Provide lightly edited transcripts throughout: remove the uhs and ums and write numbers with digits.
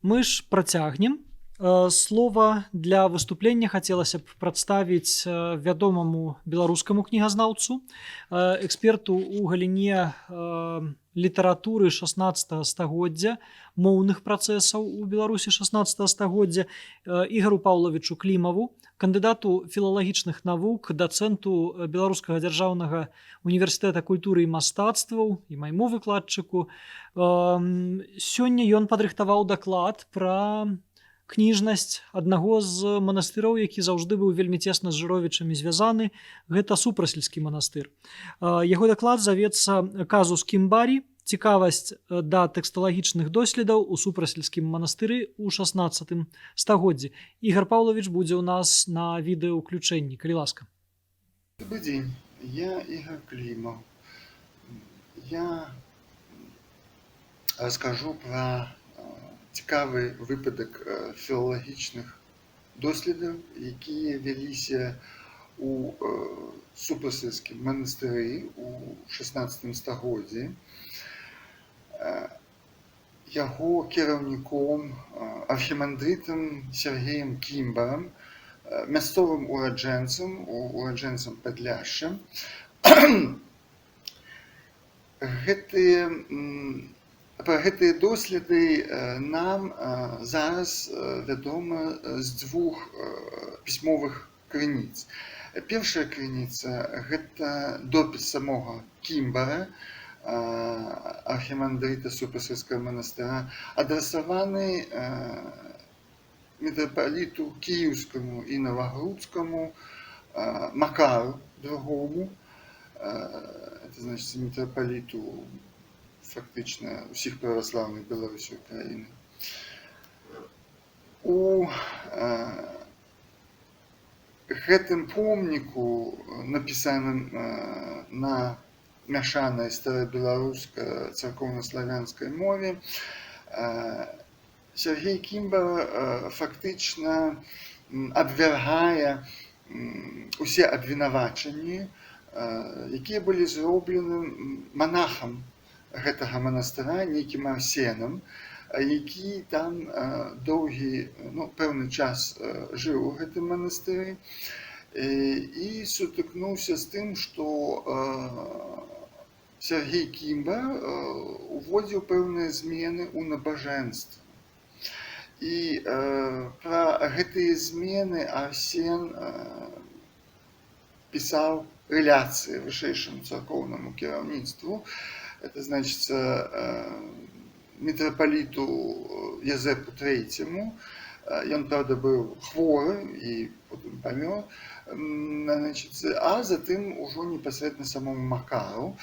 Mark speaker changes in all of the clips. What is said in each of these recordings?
Speaker 1: Мы ж працягнем. Слова для выступлення хацелася б прадставіць вядомаму беларускаму кнігазнаўцу, эксперту ў галіне літаратуры 16 стагоддзя, моўных працэсаў у Беларусі 16 стагоддзя, Ігару Паўлавічу Клімаву, кандыдату філалагічных навук, дацэнту Беларускага дзяржаўнага універсітэта культуры і мастацтваў і майму выкладчыку. Сёння ён падрыхтаваў даклад пра кніжнасць аднаго з манастыроў, які заўжды быў вельмі цесна з жыровічамі звязаны. Гэта Супрасельскі манастыр. Яго даклад завецца «Казус Кімбарі. Цікавасць да тэксталагічных доследаў у Супрасельскім манастыры ў 16 стагоддзі». Ігор Паўлавіч будзе ў нас на відэаўключэнні. Калі ласка.
Speaker 2: Добрый день, я Игорь Климов. Я расскажу про цікавы выпадак філалагічных доследаў, якія вяліся у Супрасельскім манастыры у 16 стагоддзі. Яго кіраўніком архімандрытам Сергеем Кімбарам, мясцовым ураджэнцам Падляшша. Пра гэтыя доследы нам зараз вядома з двух пісьмовых крыніц. Першая крыніца – гэта допіс самога Кімбара, архімандрыта Супрасельскага манастыра, адрасаваны мітрапаліту кіеўскаму і навагрудскаму Макару II, это значит мітрапаліту фактично усіх праваслаўных Беларусі Украіны. У гэтым помніку, напісаным на мяшанай старабеларускай царкоўна-славянскай мове, Сергей Кімбар фактычна абвяргае усе абвінавачанні, якія былі зроблены манахам гэтага манастыра, нейкім Арсенам, які там доўгі, пэўны час жыў у гэтым манастыры і сутыкнуўся з тым, што Сергей Кімбар уводзіў пэўныя змены ў набажэнстве. І пра гэтыя змены Арсен пісаў рэляцыі вышэйшаму царкоўнаму кіраўніцтву, это значит мітрапаліту Язэпу III. Ён, правда, быў хворы і потым памёр, а затым ужо непасрэдна самому Макару.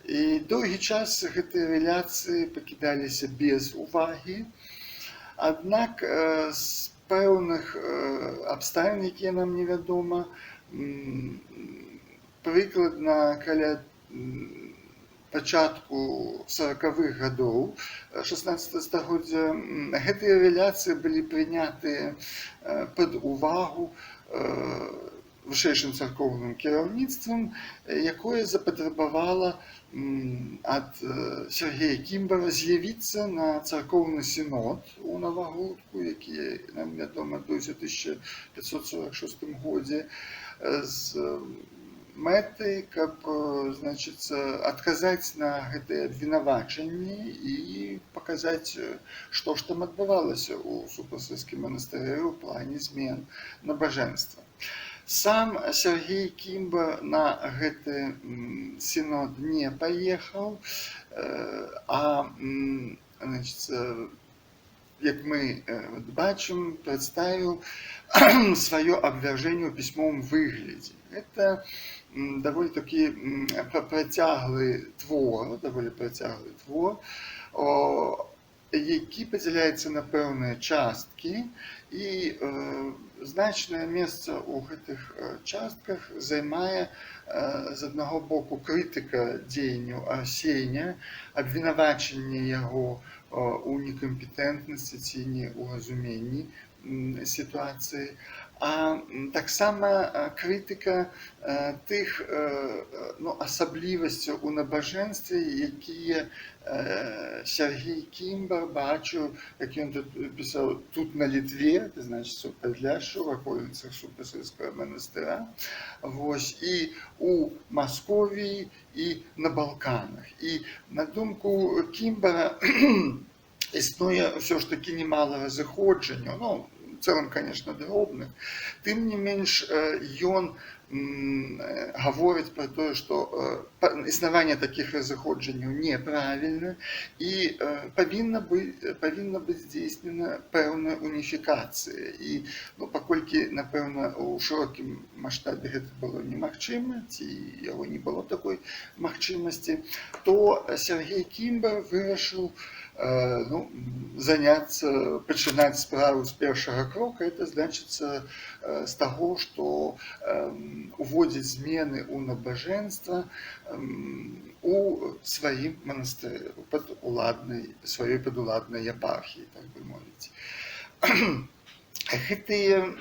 Speaker 2: І доўгі час гэтыя рэляцыі пакідаліся без увагі. Аднак з пэўных абставін, якія нам невядома, прыкладна каля пачатку 40-х гадоў 16 стагоддзя гэтыя рэляцыі былі прынятыя пад увагу вышэйшым царкоўным кіраўніцтвам, якое запатрабавала ад Сергея Кімбара з'явіцца на царкоўны сінод у Навагрудку, які нам вядома адбыўся ў 1546 годзе, з мэтай, каб, адказаць на гэтыя абвінавачанні і паказаць, што ж там адбывалася ў Супрасельскім манастыры ў плане змен набажэнства. Сам Сергей Кімбар на гэты сінод не паехаў, а, як мы бачым, прадставіў сваё абвяржэнне ў пісьмовым выглядзе. Это даволі такі працяглы твор, які падзяляецца на пэўныя часткі, і значнае месца ў гэтых частках займае з аднаго боку крытыка дзеянняў Арсеня, абвінавачанне яго у некампетэнтнасці ці неўразуменні сітуацыі, а таксама крытыка тых асаблівасцяў у набажэнстве, якія Сергій Кімбар бачыў, як ён тут пісаў, тут на Літве, це значить у Падляшшу, в аколіцах Супасільського монастира, вось, і у Масковії, і на Балканах. І на думку Кімбара існує все ж таки немало разыходжанняў, ну, в целом, конечно, дробных. Тым не менш, ён гаворыць пра тое, што існаванне такіх разыходжанняў неправільна і павінна быць здзейснена пэўная уніфікацыя. І паколькі, напэўна, у шырокім маштабе гэта было немагчыма, ці яго не было такой магчымасці, то Сергій Кімбар вырашыў пачынаць справу з першага крока, это значыцца з таго, што уводзіць змены ў набажэнства у сваім манастыры, сваёй падуладнай епархіі, так бы мовіць. Гэтыя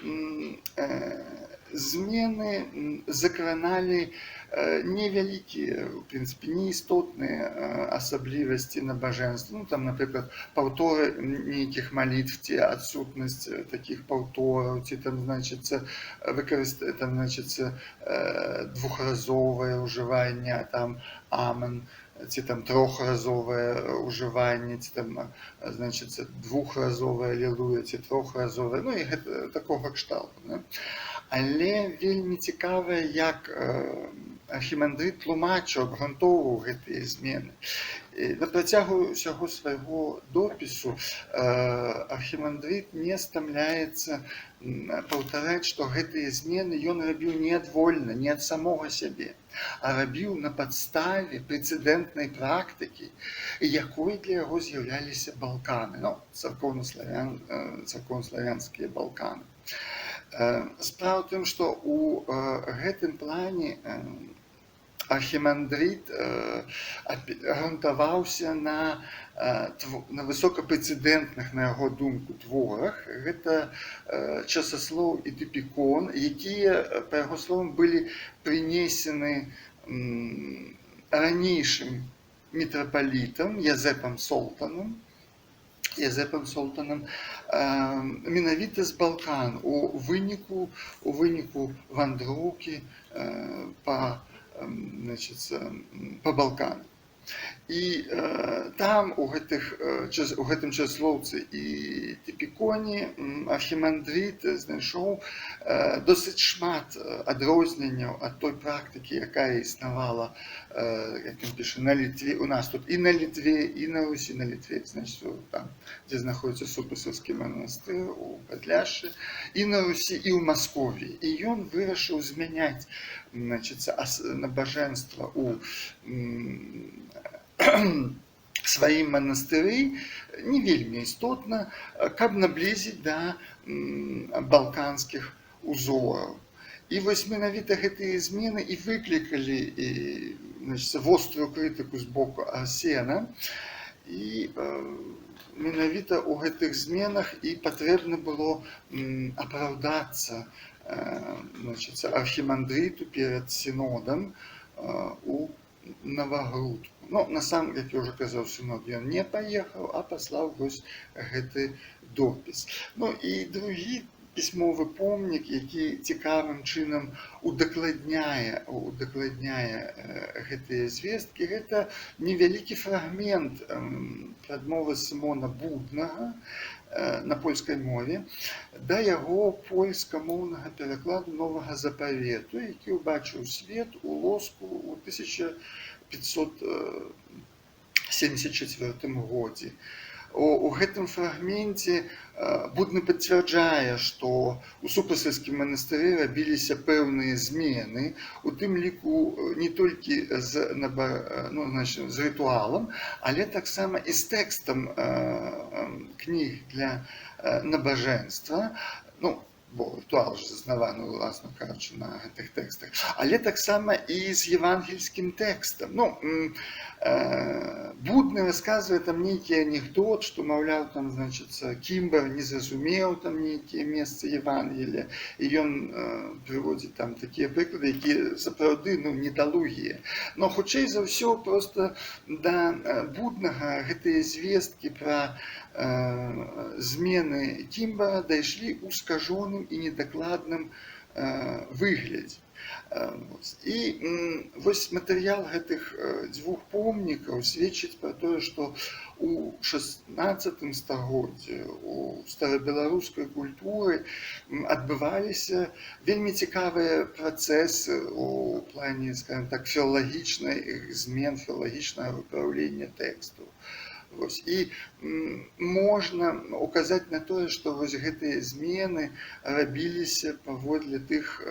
Speaker 2: змены закраналі невялікія, в прынцыпе, неістотныя асаблівасці набажэнства. Ну, там, напрыклад, паўторы нейкіх малітв, ці адсутнасць такіх паўтораў, ці там, значыцца, двухразовае ўжыванне, там, амен, ці там трохразовае ўжыванне, ці там, значыцца, двухразовае алелуя, ці трохразовае, ну, і гэта такога кшталту. Але вельмі цікава, як архімандрыт тлумачыў, абгрунтоўваў гэтыя змены. На працягу ўсяго свайго допісу архімандрыт не стамляецца паўтараць, што гэтыя змены ён рабіў не адвольна, не ад самога сябе, а рабіў на падставе прэцэдэнтнай практыкі, якой для яго з'яўляліся Балканы, царкоўнаславянскія Балканы. Справа ў тым, што ў гэтым плане архімандрыт грунтаваўся на высокапрэцэдэнтных, на яго думку, творах. Гэта часаслоў і тыпікон, якія, па яго словам, былі прынесены ранейшым мітрапалітам Язэпам Солтанам, менавіта з Балкан у выніку вандроўкі па Балканах. І там у гэтым часлоўцы і тыпіконе архімандрыт знайшоў досыць шмат адрозненняў ад той практыкі, якая існавала, як ён піша, на Літве. У нас тут і на Літве, і на Русі, на Літве, значыць, там, дзе знаходзіцца Супасільскі манастыр у Падляшшы, і на Русі, і ў Масковіі. І ён вырашыў змяняць набажэнства у сваім манастыры не вельмі істотна, каб наблізіць да балканскіх узораў. І вось менавіта гэтыя змены і выклікалі вострую крытыку з боку Арсена. І менавіта ў гэтых зменах і патрэбна было апраўдацца архімандрыту перад сінодам у Новагрудку. Ну, як я ўжо казаў, сінод ён не паехаў, а паслаў вось гэты допіс. Ну і другі пісьмовы помнік, які цікавым чынам удакладняе гэтыя звесткі, гэта невялікі фрагмент прадмовы Сымона Буднага на польскай мове да яго польскамоўнага перакладу Новага Запавету, які ўбачыў свет у Лоску ў 1574 годзе. У гэтым фрагменце Будны пацвярджае, што у Супасільскім манастыры рабіліся пэўныя змены, у тым ліку не толькі з рытуалам, але таксама і з тэкстам кніг для набажэнства, бо рытуал ж заснаваны, уласна кажучы, на гэтых тэкстах, але таксама і з евангельскім тэкстам. Будны расказвае там нейкі анекдот, што маўляў там значыцца Кімбар не зразумеў там нейкія месцы Евангелія, і ён прыводзіць там такія прыклады, якія сапраўды недалугія. Но хутчэй за ўсё проста да Буднага гэтыя звесткі пра змены Кімбара дайшлі ў скажоным і недакладным выглядзе. І вось матэрыял гэтых дзвюх помнікаў сведчыць пра тое, што у 16 стагоддзі у старабеларускай культуры адбываліся вельмі цікавыя працэсы у плане, скажем так, філалагічнай змен, філалагічнага выпраўлення тэкстаў. І можна указаць на тое, што вось гэтыя змены рабіліся паводле тых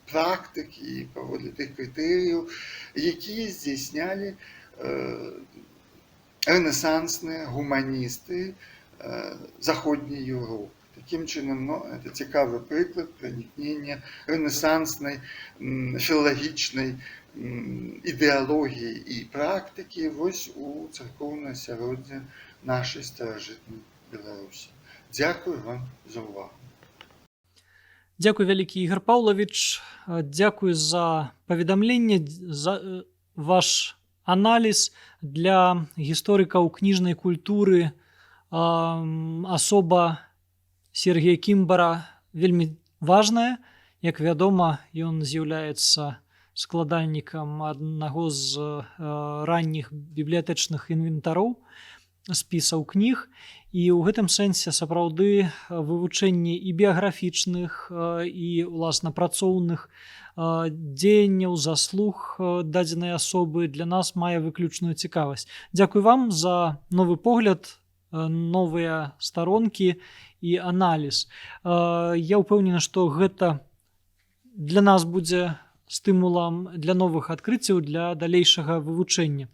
Speaker 2: практык і паводле тых крытэрыяў, якія здзяйснялі рэнесансныя гуманісты заходняй Еўропы. Такім чынам, это цікавы прыклад пранікнення рэнесанснай філалагічнай ідэалогіі і практыкі вось у царкоўнае асяроддзе нашай старажытнай Беларусі. Дзякую вам за ўвагу.
Speaker 1: Дзякуй вялікі, Ігор Паўлавіч. Дзякуй за паведамленне, за ваш аналіз. Для гісторыкаў кніжнай культуры асоба Сергія Кімбара вельмі важная. Як вядома, ён з'яўляецца складальнікам аднаго з ранніх бібліятэчных інвентароў, спісаў кніг. І ў гэтым сэнсе сапраўды вывучэнне і біяграфічных, і ўласна працоўных дзеянняў, заслуг дадзенай асобы для нас мае выключную цікавасць. Дзякуй вам за новы погляд, новыя старонкі і аналіз. Я ўпэўнены, што гэта для нас будзе стымулам для новых адкрыццяў, для далейшага вывучэння.